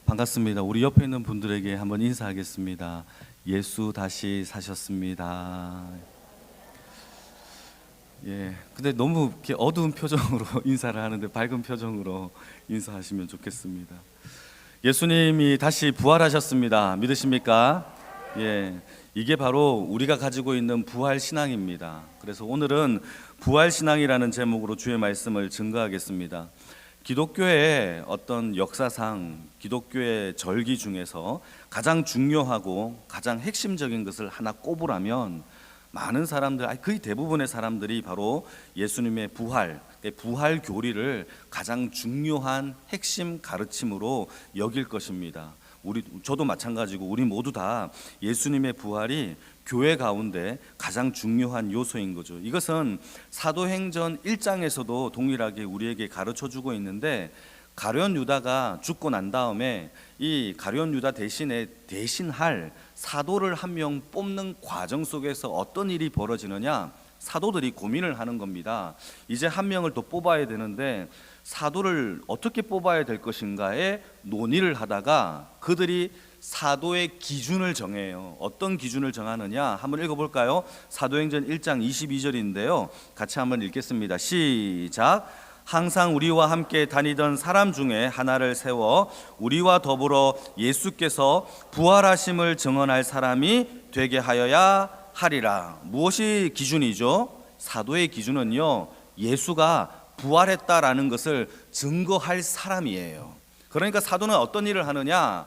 반갑습니다. 우리 옆에 있는 분들에게 한번 인사하겠습니다. 예수 다시 사셨습니다. 근데 너무 이렇게 어두운 표정으로 인사를 하는데 밝은 표정으로 인사하시면 좋겠습니다. 예수님이 다시 부활하셨습니다. 믿으십니까? 이게 바로 우리가 가지고 있는 부활 신앙입니다. 그래서 오늘은 부활 신앙이라는 제목으로 주의 말씀을 증거하겠습니다. 기독교의 어떤 역사상 기독교의 절기 중에서 가장 중요하고 가장 핵심적인 것을 하나 꼽으라면 많은 사람들, 거의 대부분의 사람들이 바로 예수님의 부활 교리를 가장 중요한 핵심 가르침으로 여길 것입니다. 저도 마찬가지고 우리 모두 다 예수님의 부활이 교회 가운데 가장 중요한 요소인 거죠. 이것은 사도행전 1장에서도 동일하게 우리에게 가르쳐주고 있는데, 가룟 유다가 죽고 난 다음에 이 가룟 유다 대신할 사도를 한 명 뽑는 과정 속에서 어떤 일이 벌어지느냐, 사도들이 고민을 하는 겁니다. 이제 한 명을 더 뽑아야 되는데 사도를 어떻게 뽑아야 될 것인가에 논의를 하다가 그들이 사도의 기준을 정해요. 어떤 기준을 정하느냐, 한번 읽어볼까요? 사도행전 1장 22절인데요 같이 한번 읽겠습니다. 시작. 항상 우리와 함께 다니던 사람 중에 하나를 세워 우리와 더불어 예수께서 부활하심을 증언할 사람이 되게 하여야 하리라. 무엇이 기준이죠? 사도의 기준은요, 예수가 부활했다라는 것을 증거할 사람이에요. 그러니까 사도는 어떤 일을 하느냐,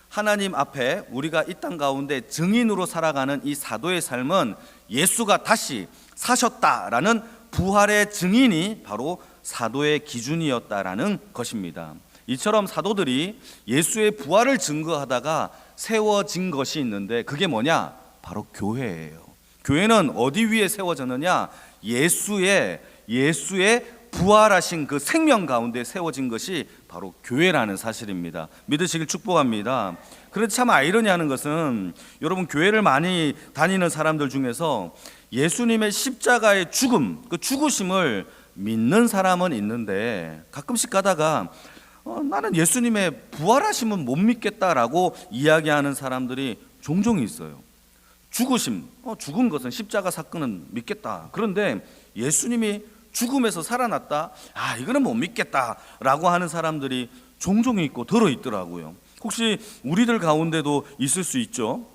하나님 앞에 우리가 이 땅 가운데 증인으로 살아가는 이 사도의 삶은 예수가 다시 사셨다라는 부활의 증인이 바로 사도의 기준이었다라는 것입니다. 이처럼 사도들이 예수의 부활을 증거하다가 세워진 것이 있는데 그게 뭐냐? 바로 교회예요. 교회는 어디 위에 세워졌느냐? 예수의 부활하신 그 생명 가운데 세워진 것이 바로 교회라는 사실입니다. 믿으시길 축복합니다. 그런데 참 아이러니하는 것은, 여러분 교회를 많이 다니는 사람들 중에서 예수님의 십자가의 죽음, 그 죽으심을 믿는 사람은 있는데 가끔씩 가다가 나는 예수님의 부활하심은 못 믿겠다라고 이야기하는 사람들이 종종 있어요. 죽은 것은 십자가 사건은 믿겠다. 그런데 예수님이 죽음에서 살아났다, 이거는 못 믿겠다라고 하는 사람들이 종종 있고 들어있더라고요. 혹시 우리들 가운데도 있을 수 있죠.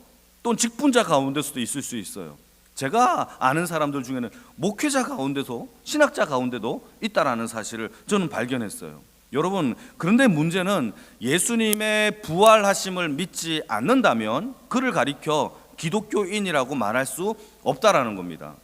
또는 직분자 가운데서도 있을 수 있어요. 제가 아는 사람들 중에는 목회자 가운데서, 신학자 가운데도 있다라는 사실을 저는 발견했어요. 여러분, 그런데 문제는 예수님의 부활하심을 믿지 않는다면 그를 가리켜 기독교인이라고 말할 수 없다라는 겁니다.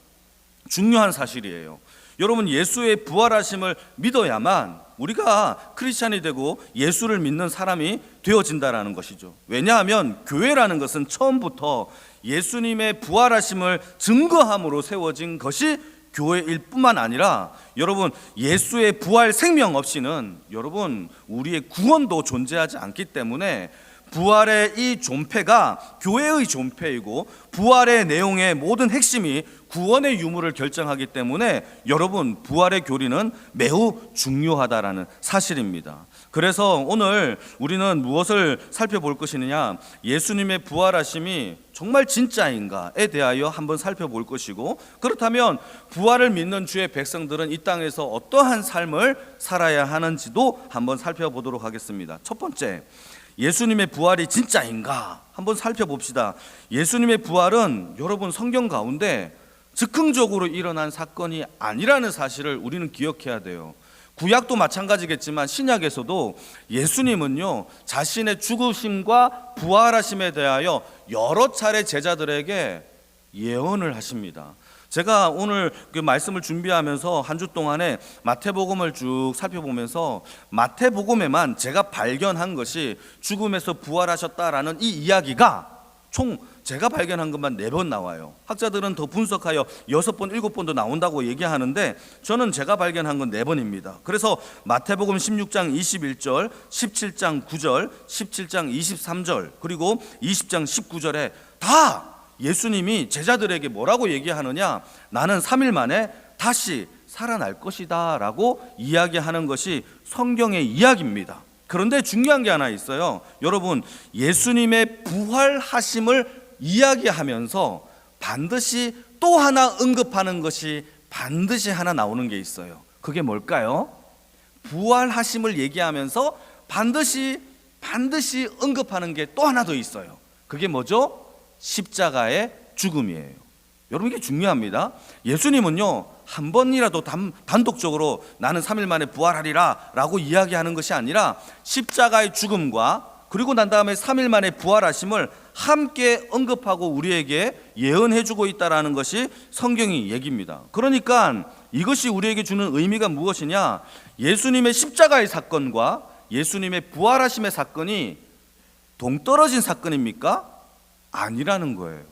중요한 사실이에요. 여러분, 예수의 부활하심을 믿어야만 우리가 크리스찬이 되고 예수를 믿는 사람이 되어진다라는 것이죠. 왜냐하면 교회라는 것은 처음부터 예수님의 부활하심을 증거함으로 세워진 것이 교회일 뿐만 아니라, 여러분 예수의 부활 생명 없이는 여러분 우리의 구원도 존재하지 않기 때문에 부활의 이 존폐가 교회의 존폐이고, 부활의 내용의 모든 핵심이 구원의 유무를 결정하기 때문에 여러분 부활의 교리는 매우 중요하다라는 사실입니다. 그래서 오늘 우리는 무엇을 살펴볼 것이냐, 예수님의 부활하심이 정말 진짜인가에 대하여 한번 살펴볼 것이고, 그렇다면 부활을 믿는 주의 백성들은 이 땅에서 어떠한 삶을 살아야 하는지도 한번 살펴보도록 하겠습니다. 첫 번째, 예수님의 부활이 진짜인가 한번 살펴봅시다. 예수님의 부활은 여러분 성경 가운데 즉흥적으로 일어난 사건이 아니라는 사실을 우리는 기억해야 돼요. 구약도 마찬가지겠지만 신약에서도 예수님은요, 자신의 죽으심과 부활하심에 대하여 여러 차례 제자들에게 예언을 하십니다. 제가 오늘 그 말씀을 준비하면서 한 주 동안에 마태복음을 쭉 살펴보면서 마태복음에만 제가 발견한 것이 죽음에서 부활하셨다라는 이 이야기가 총 제가 발견한 것만 4번 나와요. 학자들은 더 분석하여 6번, 7번도 나온다고 얘기하는데 저는 제가 발견한 건 4번입니다. 그래서 마태복음 16장 21절, 17장 9절, 17장 23절, 그리고 20장 19절에 다 예수님이 제자들에게 뭐라고 얘기하느냐, 나는 3일 만에 다시 살아날 것이다 라고 이야기하는 것이 성경의 이야기입니다. 그런데 중요한 게 하나 있어요. 여러분, 예수님의 부활하심을 이야기하면서 반드시 또 하나 언급하는 것이 반드시 하나 나오는 게 있어요. 그게 뭘까요? 부활하심을 얘기하면서 반드시 언급하는 게 또 하나 더 있어요. 그게 뭐죠? 십자가의 죽음이에요. 여러분, 이게 중요합니다. 예수님은요, 한 번이라도 단독적으로 나는 3일 만에 부활하리라 라고 이야기하는 것이 아니라 십자가의 죽음과 그리고 난 다음에 3일 만에 부활하심을 함께 언급하고 우리에게 예언해 주고 있다는 것이 성경의 얘기입니다. 그러니까 이것이 우리에게 주는 의미가 무엇이냐? 예수님의 십자가의 사건과 예수님의 부활하심의 사건이 동떨어진 사건입니까? 아니라는 거예요.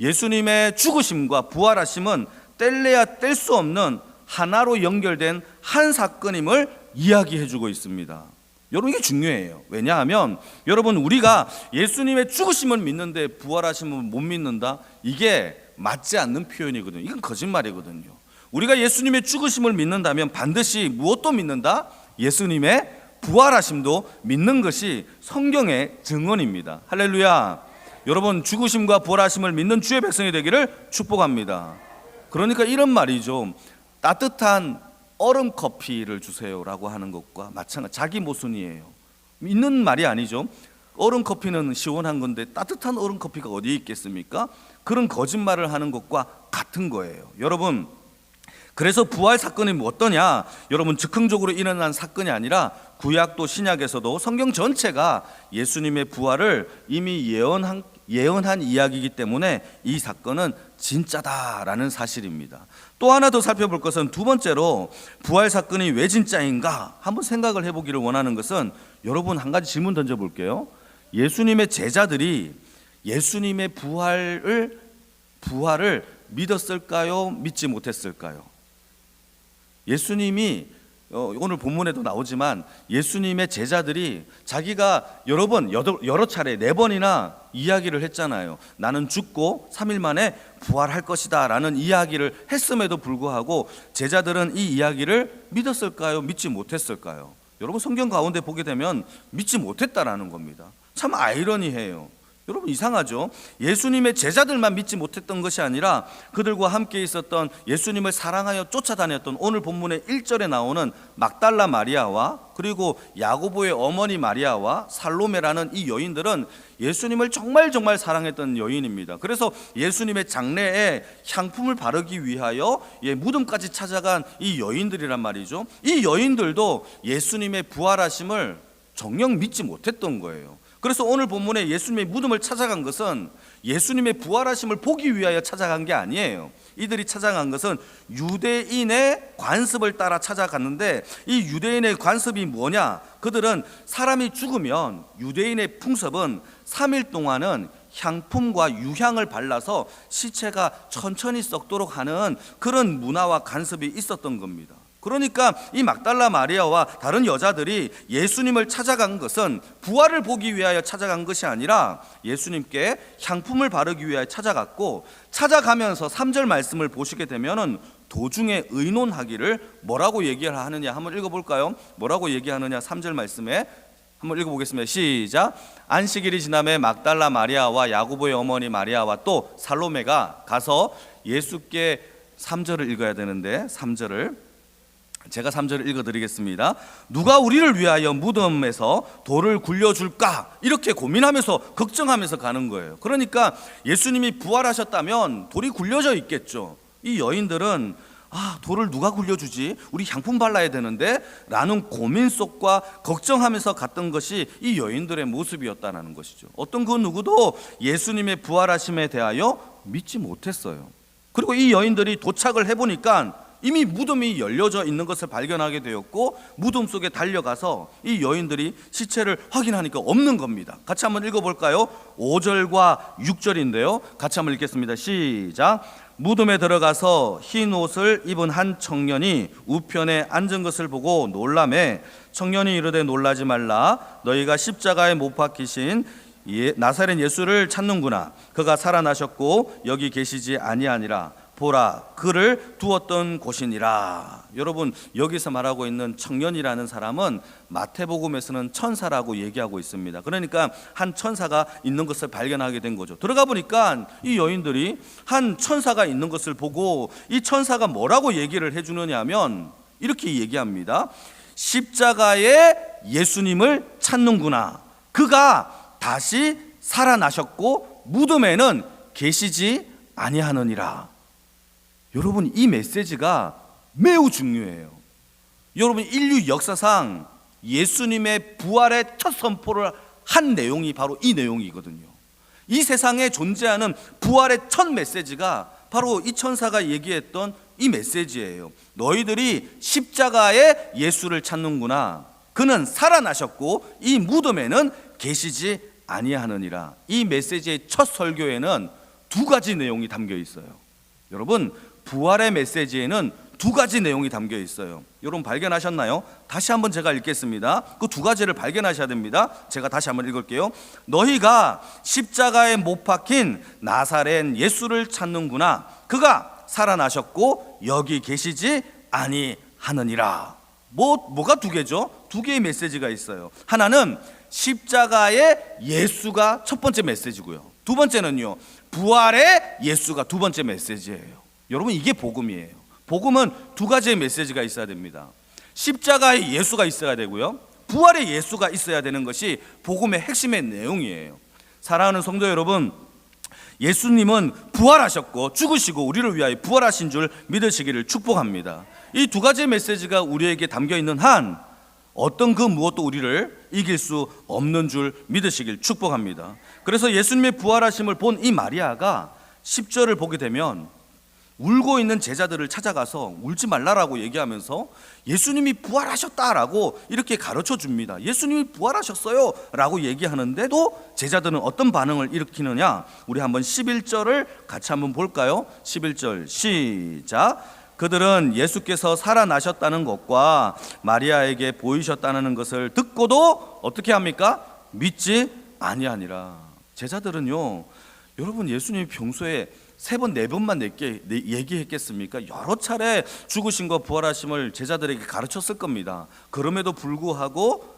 예수님의 죽으심과 부활하심은 뗄래야 뗄 수 없는 하나로 연결된 한 사건임을 이야기해 주고 있습니다. 여러분, 이게 중요해요. 왜냐하면 여러분, 우리가 예수님의 죽으심을 믿는데 부활하심을 못 믿는다? 이게 맞지 않는 표현이거든요. 이건 거짓말이거든요. 우리가 예수님의 죽으심을 믿는다면 반드시 무엇도 믿는다? 예수님의 부활하심도 믿는 것이 성경의 증언입니다. 할렐루야. 여러분, 죽으심과 부활하심을 믿는 주의 백성이 되기를 축복합니다. 그러니까 이런 말이죠. 따뜻한 얼음 커피를 주세요라고 하는 것과 마찬가지, 자기 모순이에요. 있는 말이 아니죠. 얼음 커피는 시원한 건데 따뜻한 얼음 커피가 어디에 있겠습니까? 그런 거짓말을 하는 것과 같은 거예요. 여러분, 그래서 부활 사건이 어떠냐? 여러분, 즉흥적으로 일어난 사건이 아니라 구약도 신약에서도 성경 전체가 예수님의 부활을 이미 예언한 이야기이기 때문에 이 사건은 진짜다라는 사실입니다. 또 하나 더 살펴볼 것은, 두 번째로 부활 사건이 왜 진짜인가 한번 생각을 해보기를 원하는 것은, 여러분, 한 가지 질문 던져볼게요. 예수님의 제자들이 예수님의 부활을 믿었을까요? 믿지 못했을까요? 예수님이 오늘 본문에도 나오지만 예수님의 제자들이 자기가 여러 차례 4번이나 이야기를 했잖아요. 나는 죽고 3일 만에 부활할 것이다 라는 이야기를 했음에도 불구하고 제자들은 이 이야기를 믿었을까요? 믿지 못했을까요? 여러분, 성경 가운데 보게 되면 믿지 못했다라는 겁니다. 참 아이러니해요. 여러분, 이상하죠? 예수님의 제자들만 믿지 못했던 것이 아니라 그들과 함께 있었던, 예수님을 사랑하여 쫓아다녔던, 오늘 본문의 1절에 나오는 막달라 마리아와 그리고 야고보의 어머니 마리아와 살로메라는 이 여인들은 예수님을 정말 사랑했던 여인입니다. 그래서 예수님의 장례에 향품을 바르기 위하여 무덤까지 찾아간 이 여인들이란 말이죠. 이 여인들도 예수님의 부활하심을 정녕 믿지 못했던 거예요. 그래서 오늘 본문에 예수님의 무덤을 찾아간 것은 예수님의 부활하심을 보기 위하여 찾아간 게 아니에요. 이들이 찾아간 것은 유대인의 관습을 따라 찾아갔는데, 이 유대인의 관습이 뭐냐? 그들은 사람이 죽으면 유대인의 풍습은 3일 동안은 향품과 유향을 발라서 시체가 천천히 썩도록 하는 그런 문화와 관습이 있었던 겁니다. 그러니까 이 막달라 마리아와 다른 여자들이 예수님을 찾아간 것은 부활을 보기 위하여 찾아간 것이 아니라 예수님께 향품을 바르기 위하여 찾아갔고, 찾아가면서 3절 말씀을 보시게 되면은 도중에 의논하기를 뭐라고 얘기를 하느냐 한번 읽어볼까요? 뭐라고 얘기하느냐? 3절 말씀에 한번 읽어보겠습니다. 시작. 안식일이 지남에 막달라 마리아와 야고보의 어머니 마리아와 또 살로메가 가서 예수께, 3절을 읽어야 되는데 3절을 제가 3절을 읽어드리겠습니다. 누가 우리를 위하여 무덤에서 돌을 굴려줄까? 이렇게 고민하면서 걱정하면서 가는 거예요. 그러니까 예수님이 부활하셨다면 돌이 굴려져 있겠죠. 이 여인들은 돌을 누가 굴려주지? 우리 향품 발라야 되는데 라는 고민 속과 걱정하면서 갔던 것이 이 여인들의 모습이었다는 것이죠. 어떤 그 누구도 예수님의 부활하심에 대하여 믿지 못했어요. 그리고 이 여인들이 도착을 해보니까 이미 무덤이 열려져 있는 것을 발견하게 되었고, 무덤 속에 달려가서 이 여인들이 시체를 확인하니까 없는 겁니다. 같이 한번 읽어볼까요? 5절과 6절인데요 같이 한번 읽겠습니다. 시작. 무덤에 들어가서 흰 옷을 입은 한 청년이 우편에 앉은 것을 보고 놀라매 청년이 이르되 놀라지 말라. 너희가 십자가에 못 박히신 나사렛 예수를 찾는구나. 그가 살아나셨고 여기 계시지 아니하니라. 보라 그를 두었던 곳이니라. 여러분, 여기서 말하고 있는 청년이라는 사람은 마태복음에서는 천사라고 얘기하고 있습니다. 그러니까 한 천사가 있는 것을 발견하게 된 거죠. 들어가 보니까 이 여인들이 한 천사가 있는 것을 보고 이 천사가 뭐라고 얘기를 해주느냐 하면 이렇게 얘기합니다. 십자가에 예수님을 찾는구나. 그가 다시 살아나셨고 무덤에는 계시지 아니하느니라. 여러분, 이 메시지가 매우 중요해요. 여러분, 인류 역사상 예수님의 부활의 첫 선포를 한 내용이 바로 이 내용이거든요. 이 세상에 존재하는 부활의 첫 메시지가 바로 이 천사가 얘기했던 이 메시지예요. 너희들이 십자가에 예수를 찾는구나. 그는 살아나셨고 이 무덤에는 계시지 아니하느니라. 이 메시지의 첫 설교에는 두 가지 내용이 담겨 있어요. 여러분, 부활의 메시지에는 두 가지 내용이 담겨 있어요. 여러분 발견하셨나요? 다시 한번 제가 읽겠습니다. 그 두 가지를 발견하셔야 됩니다. 제가 다시 한번 읽을게요. 너희가 십자가에 못 박힌 나사렛 예수를 찾는구나. 그가 살아나셨고 여기 계시지 아니하느니라. 뭐가 두 개죠? 두 개의 메시지가 있어요. 하나는 십자가의 예수가 첫 번째 메시지고요. 두 번째는요, 부활의 예수가 두 번째 메시지예요. 여러분, 이게 복음이에요. 복음은 두 가지의 메시지가 있어야 됩니다. 십자가의 예수가 있어야 되고요, 부활의 예수가 있어야 되는 것이 복음의 핵심의 내용이에요. 사랑하는 성도 여러분, 예수님은 부활하셨고 죽으시고 우리를 위하여 부활하신 줄 믿으시기를 축복합니다. 이 두 가지의 메시지가 우리에게 담겨 있는 한 어떤 그 무엇도 우리를 이길 수 없는 줄 믿으시길 축복합니다. 그래서 예수님의 부활하심을 본 이 마리아가 10절을 보게 되면 울고 있는 제자들을 찾아가서 울지 말라라고 얘기하면서 예수님이 부활하셨다라고 이렇게 가르쳐 줍니다. 예수님이 부활하셨어요 라고 얘기하는데도 제자들은 어떤 반응을 일으키느냐, 우리 한번 11절을 같이 한번 볼까요? 11절 시작. 그들은 예수께서 살아나셨다는 것과 마리아에게 보이셨다는 것을 듣고도 어떻게 합니까? 믿지 아니하니라. 제자들은요, 여러분, 예수님이 평소에 3번, 4번만 얘기했겠습니까? 여러 차례 죽으심과 부활하심을 제자들에게 가르쳤을 겁니다. 그럼에도 불구하고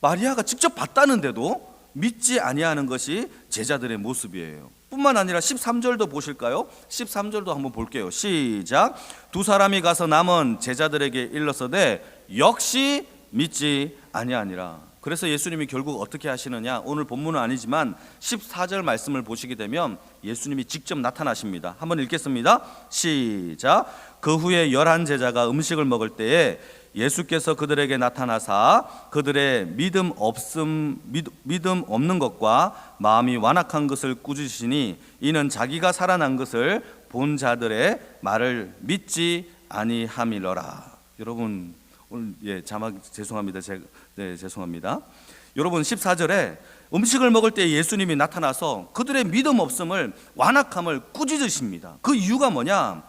마리아가 직접 봤다는데도 믿지 아니하는 것이 제자들의 모습이에요. 뿐만 아니라 13절도 보실까요? 13절도 한번 볼게요. 시작. 두 사람이 가서 남은 제자들에게 일렀으되 역시 믿지 아니하니라. 그래서 예수님이 결국 어떻게 하시느냐, 오늘 본문은 아니지만 14절 말씀을 보시게 되면 예수님이 직접 나타나십니다. 한번 읽겠습니다. 시작. 그 후에 11제자가 음식을 먹을 때에 예수께서 그들에게 나타나사 그들의 믿음 없는 것과 마음이 완악한 것을 꾸짖으시니 이는 자기가 살아난 것을 본 자들의 말을 믿지 아니함이러라. 여러분, 오늘 자막 죄송합니다. 죄송합니다. 여러분, 14절에 음식을 먹을 때 예수님이 나타나서 그들의 믿음 없음을, 완악함을 꾸짖으십니다. 그 이유가 뭐냐?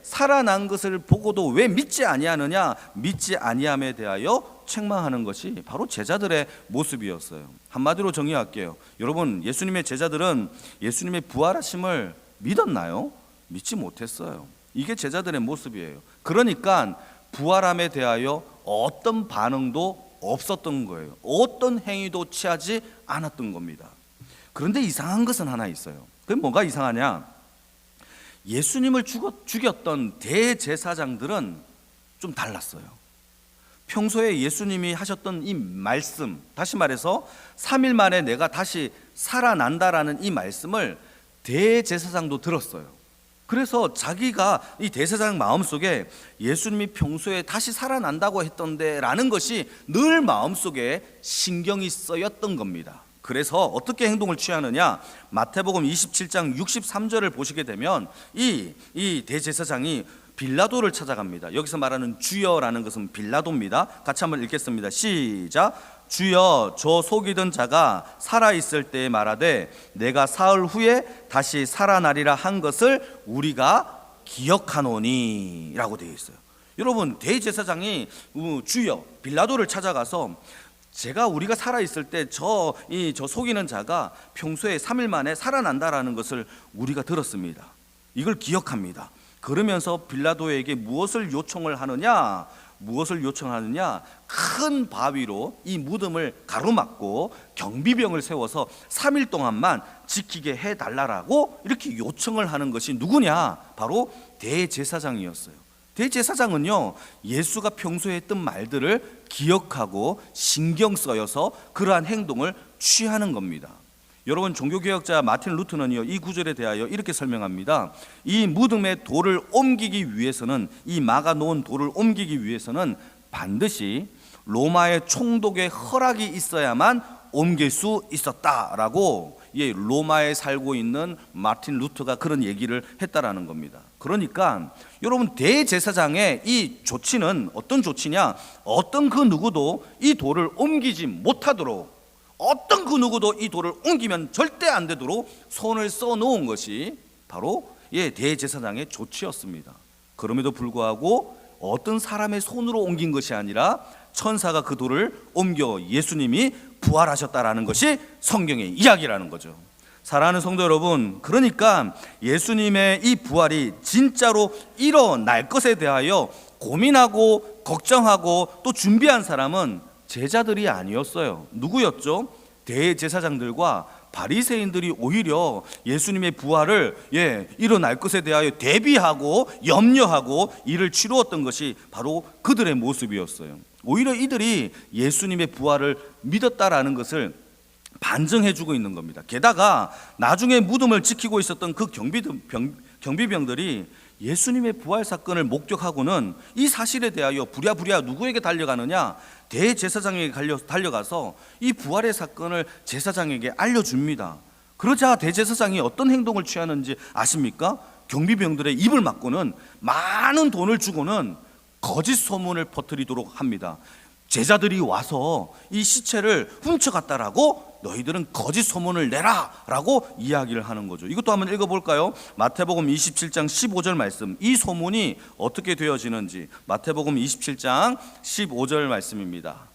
살아난 것을 보고도 왜 믿지 아니하느냐? 믿지 아니함에 대하여 책망하는 것이 바로 제자들의 모습이었어요. 한마디로 정리할게요. 여러분, 예수님의 제자들은 예수님의 부활하심을 믿었나요? 믿지 못했어요. 이게 제자들의 모습이에요. 그러니까 부활함에 대하여 어떤 반응도 없었던 거예요. 어떤 행위도 취하지 않았던 겁니다. 그런데 이상한 것은 하나 있어요. 그게 뭐가 이상하냐? 예수님을 죽였던 대제사장들은 좀 달랐어요. 평소에 예수님이 하셨던 이 말씀, 다시 말해서 3일 만에 내가 다시 살아난다라는 이 말씀을 대제사장도 들었어요. 그래서 자기가 이 대제사장 마음속에 예수님이 평소에 다시 살아난다고 했던데 라는 것이 늘 마음속에 신경이 쓰였던 겁니다. 그래서 어떻게 행동을 취하느냐, 마태복음 27장 63절을 보시게 되면 이 대제사장이 빌라도를 찾아갑니다. 여기서 말하는 주여라는 것은 빌라도입니다. 같이 한번 읽겠습니다. 시작. 주여, 저 속이던 자가 살아있을 때에 말하되 내가 사흘 후에 다시 살아나리라 한 것을 우리가 기억하노니 라고 되어 있어요. 여러분, 대제사장이 주여 빌라도를 찾아가서 우리가 살아있을 때 저 속이는 자가 평소에 3일 만에 살아난다라는 것을 우리가 들었습니다. 이걸 기억합니다. 그러면서 빌라도에게 무엇을 요청하느냐? 큰 바위로 이 무덤을 가로막고 경비병을 세워서 3일 동안만 지키게 해달라고 이렇게 요청을 하는 것이 누구냐? 바로 대제사장이었어요. 대제사장은요, 예수가 평소에 했던 말들을 기억하고 신경 쓰여서 그러한 행동을 취하는 겁니다. 여러분, 종교개혁자 마틴 루터는요, 이 구절에 대하여 이렇게 설명합니다. 이 무덤의 돌을 옮기기 위해서는, 이 막아 놓은 돌을 옮기기 위해서는 반드시 로마의 총독의 허락이 있어야만 옮길 수 있었다라고, 로마에 살고 있는 마틴 루터가 그런 얘기를 했다라는 겁니다. 그러니까 여러분, 대제사장의 이 조치는 어떤 조치냐? 어떤 그 누구도 이 돌을 옮기지 못하도록, 어떤 그 누구도 이 돌을 옮기면 절대 안 되도록 손을 써 놓은 것이 바로 대제사장의 조치였습니다. 그럼에도 불구하고 어떤 사람의 손으로 옮긴 것이 아니라 천사가 그 돌을 옮겨 예수님이 부활하셨다라는 것이 성경의 이야기라는 거죠. 사랑하는 성도 여러분, 그러니까 예수님의 이 부활이 진짜로 일어날 것에 대하여 고민하고 걱정하고 또 준비한 사람은 제자들이 아니었어요. 누구였죠? 대제사장들과 바리새인들이 오히려 예수님의 부활을 일어날 것에 대하여 대비하고 염려하고 이를 치루었던 것이 바로 그들의 모습이었어요. 오히려 이들이 예수님의 부활을 믿었다라는 것을 반증해주고 있는 겁니다. 게다가 나중에 무덤을 지키고 있었던 그 경비병들이 예수님의 부활 사건을 목격하고는 이 사실에 대하여 부랴부랴 누구에게 달려가느냐? 대제사장에게 달려가서 이 부활의 사건을 제사장에게 알려줍니다. 그러자 대제사장이 어떤 행동을 취하는지 아십니까? 경비병들의 입을 막고는 많은 돈을 주고는 거짓 소문을 퍼뜨리도록 합니다. 제자들이 와서 이 시체를 훔쳐갔다라고 너희들은 거짓 소문을 내라 라고 이야기를 하는 거죠. 이것도 한번 읽어볼까요? 마태복음 27장 15절 말씀, 이 소문이 어떻게 되어지는지. 마태복음 27장 15절 말씀입니다.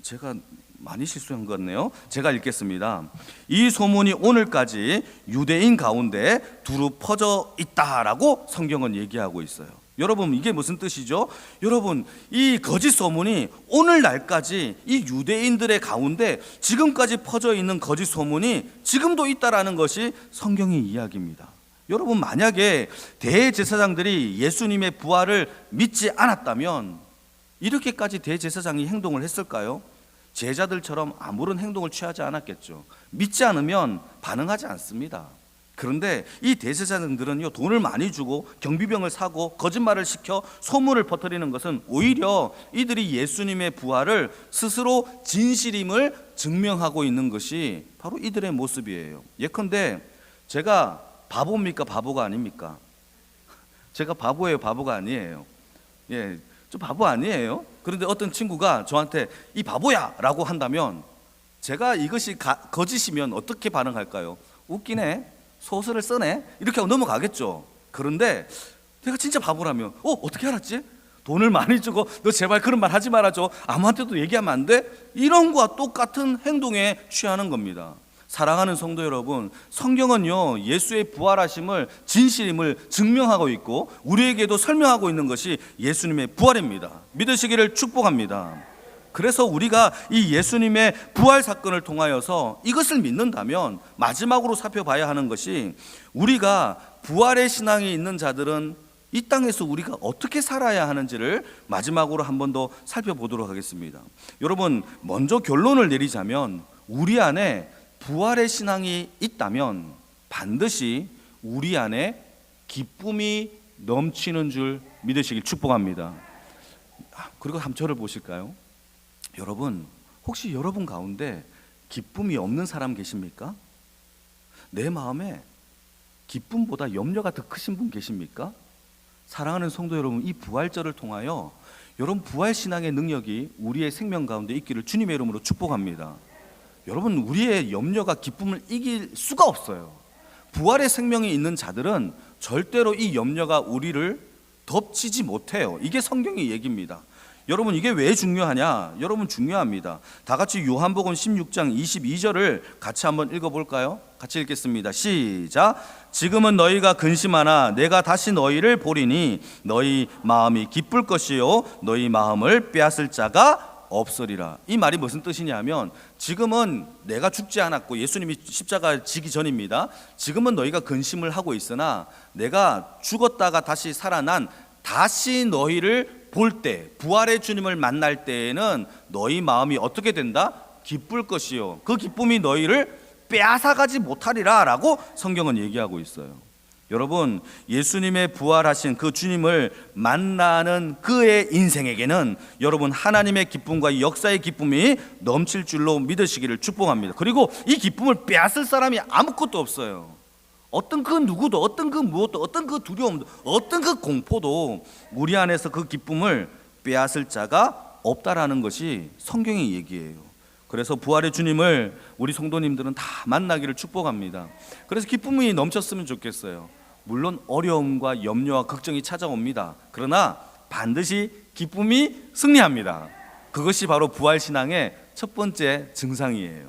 제가 많이 실수한 것 같네요. 제가 읽겠습니다. 이 소문이 오늘까지 유대인 가운데 두루 퍼져 있다라고 성경은 얘기하고 있어요. 여러분, 이게 무슨 뜻이죠? 여러분, 이 거짓 소문이 오늘날까지 이 유대인들의 가운데 지금까지 퍼져 있는 거짓 소문이 지금도 있다라는 것이 성경의 이야기입니다. 여러분, 만약에 대제사장들이 예수님의 부활을 믿지 않았다면 이렇게까지 대제사장이 행동을 했을까요? 제자들처럼 아무런 행동을 취하지 않았겠죠. 믿지 않으면 반응하지 않습니다. 그런데 이 대제사장들은요, 돈을 많이 주고 경비병을 사고 거짓말을 시켜 소문을 퍼뜨리는 것은 오히려 이들이 예수님의 부활을 스스로 진실임을 증명하고 있는 것이 바로 이들의 모습이에요. 예컨대 제가 바보입니까? 바보가 아닙니까? 제가 바보예요? 바보가 아니에요? 저 바보 아니에요? 그런데 어떤 친구가 저한테 이 바보야 라고 한다면 제가 이것이 거짓이면 어떻게 반응할까요? 웃기네, 소설을 써네, 이렇게 하고 넘어가겠죠. 그런데 내가 진짜 바보라면 어떻게 알았지? 돈을 많이 주고 너 제발 그런 말 하지 말아줘, 아무한테도 얘기하면 안 돼? 이런 거와 똑같은 행동에 취하는 겁니다. 사랑하는 성도 여러분, 성경은요, 예수의 부활하심을 진실임을 증명하고 있고 우리에게도 설명하고 있는 것이 예수님의 부활입니다. 믿으시기를 축복합니다. 그래서 우리가 이 예수님의 부활 사건을 통하여서 이것을 믿는다면 마지막으로 살펴봐야 하는 것이, 우리가 부활의 신앙이 있는 자들은 이 땅에서 우리가 어떻게 살아야 하는지를 마지막으로 한 번 더 살펴보도록 하겠습니다. 여러분, 먼저 결론을 내리자면 우리 안에 부활의 신앙이 있다면 반드시 우리 안에 기쁨이 넘치는 줄 믿으시길 축복합니다. 그리고 한번 저를 보실까요? 여러분, 혹시 여러분 가운데 기쁨이 없는 사람 계십니까? 내 마음에 기쁨보다 염려가 더 크신 분 계십니까? 사랑하는 성도 여러분, 이 부활절을 통하여 여러분 부활신앙의 능력이 우리의 생명 가운데 있기를 주님의 이름으로 축복합니다. 여러분, 우리의 염려가 기쁨을 이길 수가 없어요. 부활의 생명이 있는 자들은 절대로 이 염려가 우리를 덮치지 못해요. 이게 성경의 얘기입니다. 여러분 이게 왜 중요하냐? 여러분 중요합니다. 다 같이 요한복음 16장 22절을 같이 한번 읽어볼까요? 같이 읽겠습니다. 시작. 지금은 너희가 근심하나 내가 다시 너희를 보리니 너희 마음이 기쁠 것이요 너희 마음을 빼앗을 자가 없으리라. 이 말이 무슨 뜻이냐면 지금은 내가 죽지 않았고 예수님이 십자가 지기 전입니다. 지금은 너희가 근심을 하고 있으나 내가 죽었다가 다시 살아난 다시 너희를 볼 때, 부활의 주님을 만날 때에는 너희 마음이 어떻게 된다? 기쁠 것이요 그 기쁨이 너희를 빼앗아가지 못하리라 라고 성경은 얘기하고 있어요. 여러분 예수님의 부활하신 그 주님을 만나는 그의 인생에게는 여러분 하나님의 기쁨과 역사의 기쁨이 넘칠 줄로 믿으시기를 축복합니다. 그리고 이 기쁨을 빼앗을 사람이 아무것도 없어요. 어떤 그 누구도, 어떤 그 무엇도, 어떤 그 두려움도, 어떤 그 공포도 우리 안에서 그 기쁨을 빼앗을 자가 없다라는 것이 성경의 얘기예요. 그래서 부활의 주님을 우리 성도님들은 다 만나기를 축복합니다. 그래서 기쁨이 넘쳤으면 좋겠어요. 물론 어려움과 염려와 걱정이 찾아옵니다. 그러나 반드시 기쁨이 승리합니다. 그것이 바로 부활신앙의 첫 번째 증상이에요.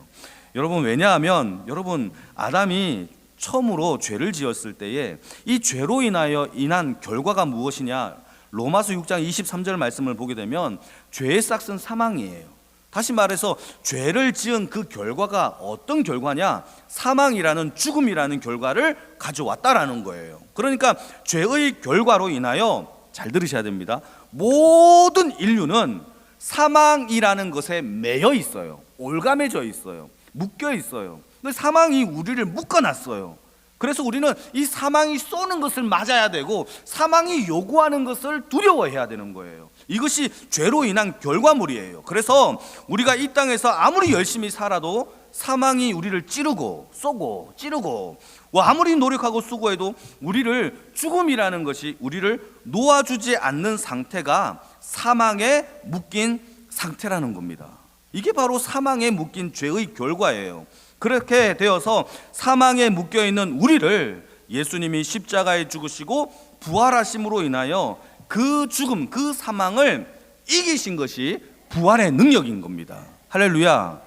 여러분 왜냐하면 여러분 아담이 처음으로 죄를 지었을 때에 이 죄로 인한 결과가 무엇이냐? 로마서 6장 23절 말씀을 보게 되면 죄의 싹은 사망이에요. 다시 말해서 죄를 지은 그 결과가 어떤 결과냐? 사망이라는 죽음이라는 결과를 가져왔다라는 거예요. 그러니까 죄의 결과로 인하여 잘 들으셔야 됩니다. 모든 인류는 사망이라는 것에 매여 있어요. 올가매져 있어요. 묶여 있어요. 사망이 우리를 묶어놨어요. 그래서 우리는 이 사망이 쏘는 것을 맞아야 되고 사망이 요구하는 것을 두려워해야 되는 거예요. 이것이 죄로 인한 결과물이에요. 그래서 우리가 이 땅에서 아무리 열심히 살아도 사망이 우리를 찌르고 쏘고 찌르고 아무리 노력하고 수고해도 우리를 죽음이라는 것이 우리를 놓아주지 않는 상태가 사망에 묶인 상태라는 겁니다. 이게 바로 사망에 묶인 죄의 결과예요. 그렇게 되어서 사망에 묶여있는 우리를 예수님이 십자가에 죽으시고 부활하심으로 인하여 그 죽음, 그 사망을 이기신 것이 부활의 능력인 겁니다. 할렐루야.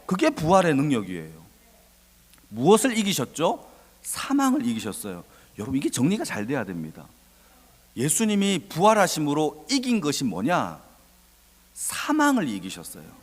그게 부활의 능력이에요. 무엇을 이기셨죠? 사망을 이기셨어요. 여러분 이게 정리가 잘 돼야 됩니다. 예수님이 부활하심으로 이긴 것이 뭐냐? 사망을 이기셨어요.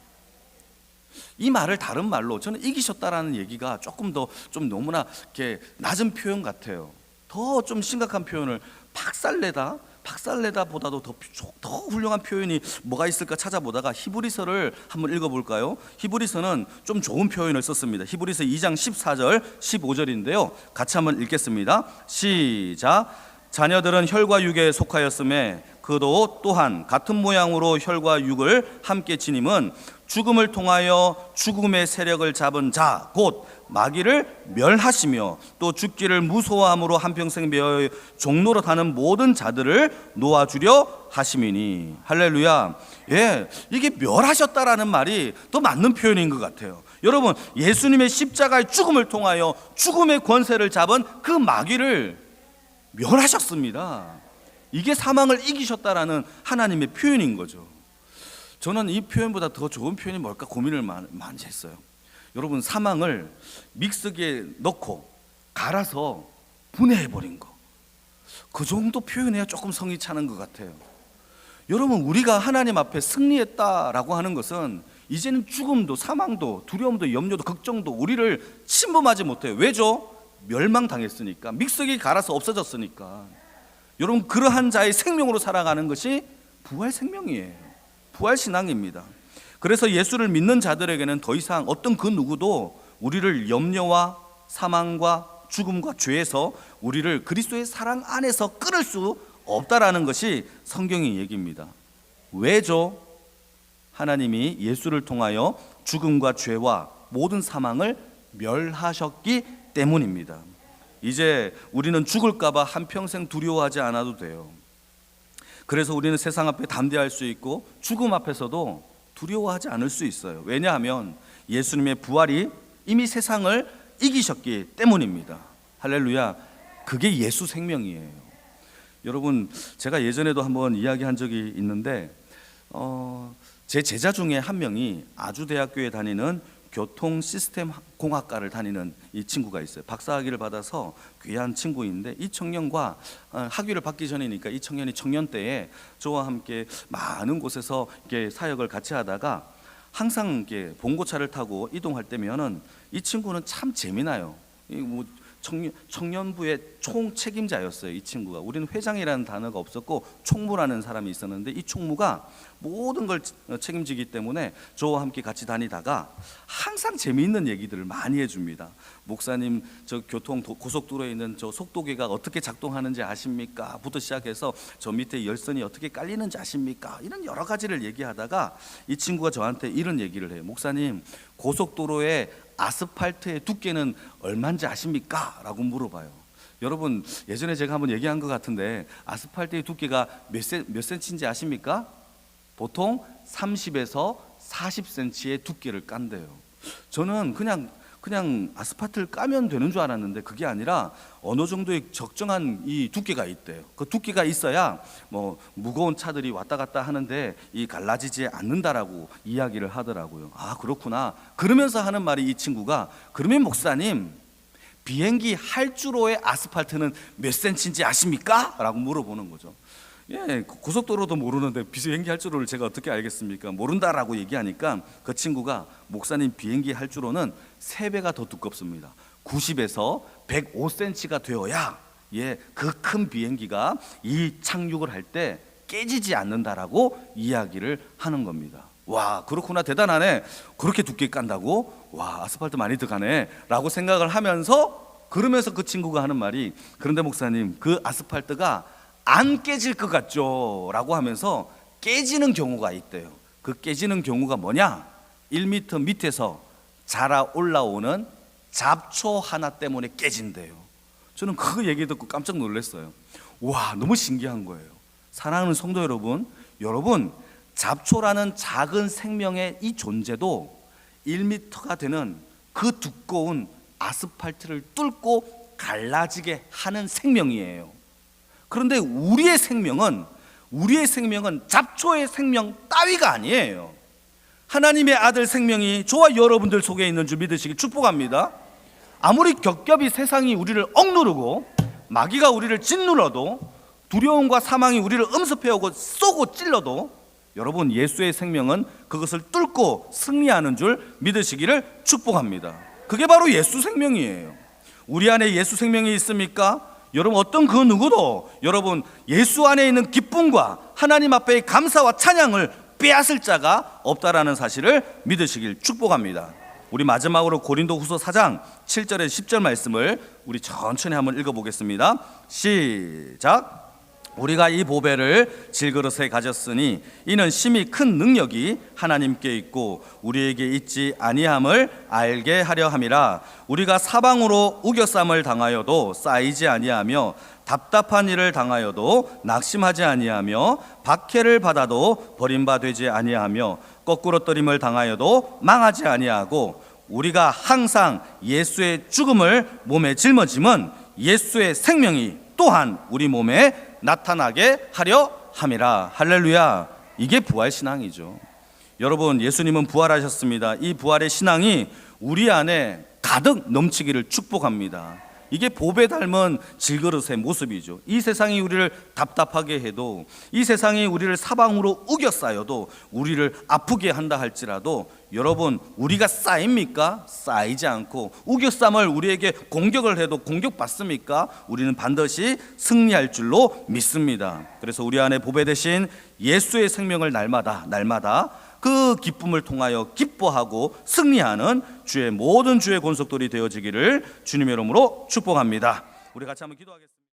이 말을 다른 말로 저는 이기셨다라는 얘기가 조금 더 좀 너무나 이렇게 낮은 표현 같아요. 더 좀 심각한 표현을 박살내다 보다도 더 훌륭한 표현이 뭐가 있을까 찾아보다가 히브리서를 한번 읽어볼까요? 히브리서는 좀 좋은 표현을 썼습니다. 히브리서 2장 14절 15절인데요 같이 한번 읽겠습니다. 시작. 자녀들은 혈과 육에 속하였음에 그도 또한 같은 모양으로 혈과 육을 함께 지님은 죽음을 통하여 죽음의 세력을 잡은 자 곧 마귀를 멸하시며 또 죽기를 무소함으로 한평생 매어 종노릇 하는 모든 자들을 놓아주려 하심이니. 할렐루야. 예, 이게 멸하셨다라는 말이 더 맞는 표현인 것 같아요. 여러분 예수님의 십자가의 죽음을 통하여 죽음의 권세를 잡은 그 마귀를 멸하셨습니다. 이게 사망을 이기셨다라는 하나님의 표현인 거죠. 저는 이 표현보다 더 좋은 표현이 뭘까 고민을 많이 했어요. 여러분 사망을 믹서기에 넣고 갈아서 분해해버린 거, 그 정도 표현해야 조금 성이 차는 것 같아요. 여러분 우리가 하나님 앞에 승리했다라고 하는 것은 이제는 죽음도 사망도 두려움도 염려도 걱정도 우리를 침범하지 못해요. 왜죠? 멸망당했으니까, 믹서기에 갈아서 없어졌으니까. 여러분 그러한 자의 생명으로 살아가는 것이 부활 생명이에요. 부활 신앙입니다. 그래서 예수를 믿는 자들에게는 더 이상 어떤 그 누구도 우리를 염려와 사망과 죽음과 죄에서 우리를 그리스도의 사랑 안에서 끊을 수 없다라는 것이 성경의 얘기입니다. 왜죠? 하나님이 예수를 통하여 죽음과 죄와 모든 사망을 멸하셨기 때문입니다. 이제 우리는 죽을까봐 한평생 두려워하지 않아도 돼요. 그래서 우리는 세상 앞에 담대할 수 있고 죽음 앞에서도 두려워하지 않을 수 있어요. 왜냐하면 예수님의 부활이 이미 세상을 이기셨기 때문입니다. 할렐루야. 그게 예수 생명이에요. 여러분 제가 예전에도 한번 이야기한 적이 있는데 제 제자 중에 한 명이 아주대학교에 다니는 교통 시스템 공학과를 다니는 이 친구가 있어요. 박사학위를 받아서 귀한 친구인데, 이 청년과 학위를 받기 전이니까 이 청년이 청년 때에 저와 함께 많은 곳에서 이렇게 사역을 같이 하다가 항상 이렇게 봉고차를 타고 이동할 때면은 이 친구는 참 재미나요. 청년부의 총 책임자였어요. 이 친구가. 우리는 회장이라는 단어가 없었고 총무라는 사람이 있었는데, 이 총무가 모든 걸 책임지기 때문에 저와 함께 같이 다니다가 항상 재미있는 얘기들을 많이 해줍니다. 목사님, 저 고속도로에 있는 저 속도계가 어떻게 작동하는지 아십니까? 부터 시작해서 저 밑에 열선이 어떻게 깔리는지 아십니까? 이런 여러 가지를 얘기하다가 이 친구가 저한테 이런 얘기를 해요. 목사님, 고속도로의 아스팔트의 두께는 얼마인지 아십니까? 라고 물어봐요. 여러분, 예전에 제가 한번 얘기한 것 같은데 아스팔트의 두께가 몇 센치인지 아십니까? 보통 30에서 40cm의 두께를 깐대요. 저는 그냥 아스팔트를 까면 되는 줄 알았는데 그게 아니라 어느 정도의 적정한 이 두께가 있대요. 그 두께가 있어야 뭐 무거운 차들이 왔다 갔다 하는데 이 갈라지지 않는다라고 이야기를 하더라고요. 아, 그렇구나. 그러면서 하는 말이, 이 친구가, 그러면 목사님, 비행기 활주로의 아스팔트는 몇 센치인지 아십니까? 라고 물어보는 거죠. 예, 고속도로도 모르는데 비행기 활주로를 제가 어떻게 알겠습니까? 모른다라고 얘기하니까 그 친구가, 목사님, 비행기 활주로는 3배가 더 두껍습니다. 90에서 105cm가 되어야 그 큰 비행기가 이 착륙을 할 때 깨지지 않는다라고 이야기를 하는 겁니다. 와, 그렇구나, 대단하네. 그렇게 두께 깐다고? 와, 아스팔트 많이 들어가네 라고 생각을 하면서, 그러면서 그 친구가 하는 말이, 그런데 목사님, 그 아스팔트가 안 깨질 것 같죠? 라고 하면서 깨지는 경우가 있대요. 그 깨지는 경우가 뭐냐? 1m 밑에서 자라 올라오는 잡초 하나 때문에 깨진대요. 저는 그 얘기 듣고 깜짝 놀랐어요. 와, 너무 신기한 거예요. 사랑하는 성도 여러분, 잡초라는 작은 생명의 이 존재도 1m가 되는 그 두꺼운 아스팔트를 뚫고 갈라지게 하는 생명이에요. 그런데 우리의 생명은 잡초의 생명 따위가 아니에요. 하나님의 아들 생명이 저와 여러분들 속에 있는 줄 믿으시기 축복합니다. 아무리 겹겹이 세상이 우리를 억누르고 마귀가 우리를 짓눌러도, 두려움과 사망이 우리를 엄습해오고 쏘고 찔러도, 여러분, 예수의 생명은 그것을 뚫고 승리하는 줄 믿으시기를 축복합니다. 그게 바로 예수 생명이에요. 우리 안에 예수 생명이 있습니까? 여러분, 어떤 그 누구도 여러분 예수 안에 있는 기쁨과 하나님 앞에 감사와 찬양을 빼앗을 자가 없다라는 사실을 믿으시길 축복합니다. 우리 마지막으로 고린도후서 4장 7절에서 10절 말씀을 우리 천천히 한번 읽어보겠습니다. 시작. 우리가 이 보배를 질그릇에 가졌으니 이는 심히 큰 능력이 하나님께 있고 우리에게 있지 아니함을 알게 하려 함이라. 우리가 사방으로 우겨쌈을 당하여도 쌓이지 아니하며 답답한 일을 당하여도 낙심하지 아니하며 박해를 받아도 버림받지 아니하며 거꾸로 떨림을 당하여도 망하지 아니하고, 우리가 항상 예수의 죽음을 몸에 짊어짐은 예수의 생명이 또한 우리 몸에 나타나게 하려 함이라. 할렐루야. 이게 부활 신앙이죠. 여러분, 예수님은 부활하셨습니다. 이 부활의 신앙이 우리 안에 가득 넘치기를 축복합니다. 이게 보배 닮은 질그릇의 모습이죠. 이 세상이 우리를 답답하게 해도, 이 세상이 우리를 사방으로 우겨싸여도, 우리를 아프게 한다 할지라도, 여러분, 우리가 쌓입니까? 쌓이지 않고, 우겨쌈을 우리에게 공격을 해도 공격받습니까? 우리는 반드시 승리할 줄로 믿습니다. 그래서 우리 안에 보배 대신 예수의 생명을 날마다 그 기쁨을 통하여 기뻐하고 승리하는 모든 주의 권속들이 되어지기를 주님의 이름으로 축복합니다. 우리 같이 한번 기도하겠습니다.